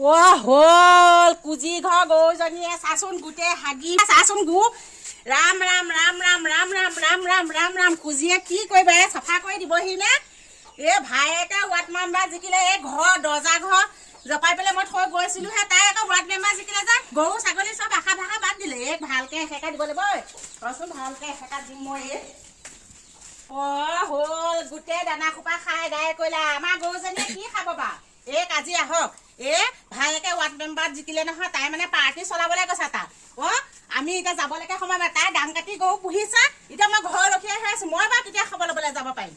হল কুজি ঘৰ গৰুজনীয়ে চাচোন গোটেই হাগি চাচোন গু ৰাম ৰাম ৰাম ৰাম ৰাম ৰাম ৰাম ৰাম ৰাম ৰাম কুজিয়ে কি কৰিবা চাফা কৰি দিবহি নে ভাইয়েকে ৱাৰ্ড মেম্বাৰ জিকিলে এই ঘৰ দৰ্জা ঘৰ জপাই পেলাই মই থৈ গৈছিলোহে তাই আকৌ ৱাৰ্ড মেম্বাৰ জিকিলে যে গৰু ছাগলী চব আশা ভাষা বাদ দিলে ভালকে এসেকা দিব লাগিব ৰচোন ভালকে এসেকা দিম মই হল গোটেই দানা খোপা খাই দাই কৰিলা আমাৰ গৰুজনীয়ে কি খাব বা কাজি আহক ভাইয়েকে ৱাৰ্ড মেম্বাৰ জিকিলে নহয় তাই মানে পাৰ্টি চলাবলৈ গৈছা তাত আমি এতিয়া যাবলৈকে সময় তাই দাম কাটি গৰু পুহিছা এতিয়া মই ঘৰ ৰখিয়াই হৈ আছো মই বাৰু কেতিয়া খবৰ ল'বলৈ যাব পাৰিম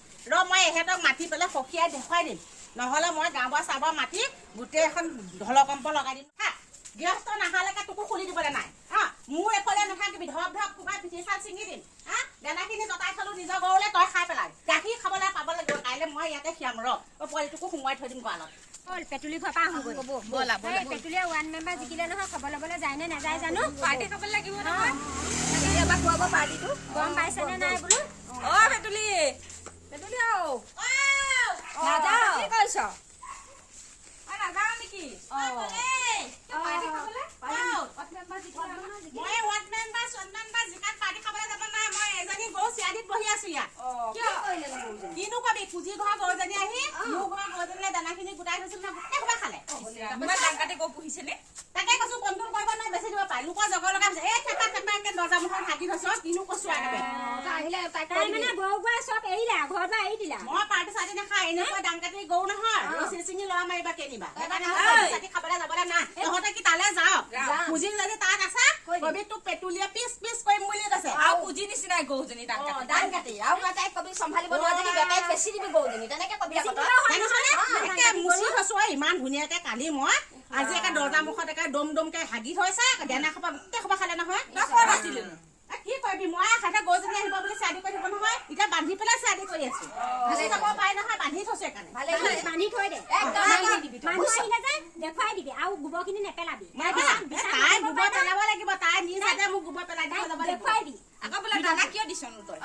মই এহেঁতক মাতি পেলাই সখিয়াই দেখুৱাই দিম নহ'লে মই গাঁৱৰ চাবৰ মাতি গোটেই এখন ঢলকম্প লগাই দিম গৃহস্থ নাহালৈকে তোকো খুলি দিবলৈ নাই মোৰ এফালে নাথাকিবি ধপ ধপ কোবাই পিঠি চাল ছিঙি দিম দানাখিনি জটাই থলো নিজৰ গৰুলে তই খাই পেলাই গাখীৰ খাবলৈ পাব লাগিব কাইলৈ মই ইয়াতে খিয়াম পোৱালিটোকো সোমোৱাই থৈ দিম গঁৰালত পেটুলি ঘৰ পৰা আহোঁ পেটুলিয়ে ৱাৰ্ড মেম্বাৰ জিকিলে নহয় খবৰ ল'বলৈ যায় নে নাযায় জানো পাৰ্টি খাব লাগিব নহয় এবাৰ খুৱাব পাৰ্টিটো গম পাইছেনে নাই বোলো পেটুলি পেটুলি নাযাওঁ কি কৈছ নাযাওঁ নেকি কিনো কবি কুজি ঘৰ গৰুজনী আহি মোৰ ঘৰ গৰুজনীলে দানাখিনি গোটাই থৈছিল গোটেই সোপা খালে তাকে কৈছো কণ্ট্ৰল কৰিব নাই বেছি দিব পাৰে লোকৰ জগৰ লগা থেপা থেপাকে দৰ্জা মুখত হাগি থৈছ কিনো কৈছো মই পাৰ্টি চাৰ্টি নাখাই এনেকুৱা দাম কাটি গৰু নহয় ৰচি চিঙি লৰা মাৰিবা কেনিবা চাটি খাবলৈ যাবলৈ নাই তহঁতে কি তালে যাও কুজি যদি তাত আছে কবি তোক পেটুলিয়ে পিচ পিচ কৰিম বুলি কৈছে আৰু কুজি নিচিনাই গৰুজনী দাম কাটি আৰু তাইক কবি চম্ভালিব নোৱাৰা যদি বেটাইক বেছি দিবি গৰুজনী তেনেকে কবি মুচি থৈছো ইমান ধুনীয়াকে কালি মই আজি একে দৰ্জা মুখত একে দম দমকে হাগি থৈছে দানা খোপা গোটেই খোপা খালে নহয় কি কৰিবি মই খাতে গৰুজনী আহিব বুলি চিয়াদি কৰি দিব নহয় এতিয়া বান্ধি পেলাই চিয়াদি কৰি আছো যাব পাৰে নহয় বান্ধি থৈছো সেইকাৰণে বান্ধি থৈ দে দেখুৱাই দিবি আৰু গোবৰখিনি নেপেলাবি তাই গোবৰ পেলাব লাগিব তাই নিজ হাতে মোক গোবৰ পেলাই দিব যাব দেখুৱাই দি আকৌ বোলে দানা কিয় দিছনো তই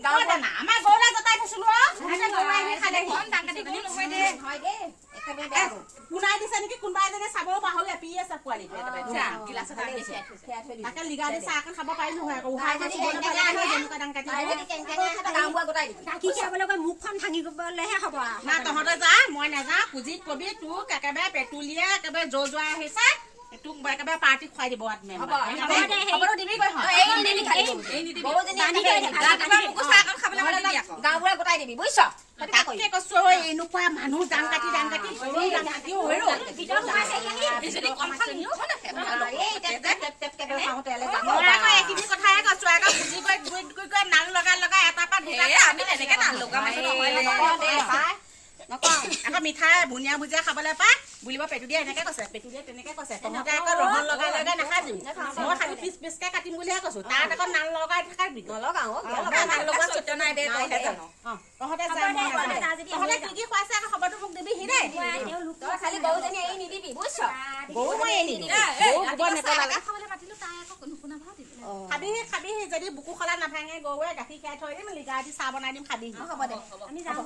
গাঁৱৰ দানা আমাৰ গৰুলে জটাই থৈছিলো কোনাই দিছে নেকি কোনোবা এজনে চাবও পাহৰি পি আছে পোৱালিটো তাকে লিগা দি চাহ এখন খাব পাৰিলো হয় আকৌ মুখখন ভাঙিবলেহে হব না তহঁতে যা মই নাযাওঁ কুজিত কবি তোক একেবাৰে পেটুলিয়ে একেবাৰে জোৱাই আহিছে তোক একেবাৰে পাৰ্টি খুৱাই দিব গাঁওবুঢ়া গোটাই দিবি বুজিছ এনেকুৱা মানুহ দাম কাটি এইখিনি কথাই কৈছো আকৌ বুজি গৈ নাল লগাই লগাই এটা আমি তেনেকে নাল লগা আকৌ মিঠাই বুনিয়া ভুজিয়া খাবলৈ পাই বুলিব পেটুলিয়ে এনেকে কৈছে পেটুলিয়ে তেনেকে কৈছে তহঁতে আকৌ ৰহন লগাই লগাই নাখাবি মই খালি পিচ পিচকে কাটিম বুলিহে কৈছো তাত আকৌ নাল লগাই থাকাবি নলগাও নাল লগা চুট নাই দে তহঁতে তহঁতে কি কি খুৱাইছে আকৌ খবৰটো মোক দিবিহি দেই খালি গৰুজনী এৰি নিদিবি বুজিছ গৰু মই এৰি নিদিম খাবিহি যদি বুকু খলা নাভাঙে গৰুৱে গাখীৰ খাই থৈ দিম লিগা দি চাহ বনাই দিম খাবিহি হ'ব দে আমি যাওঁ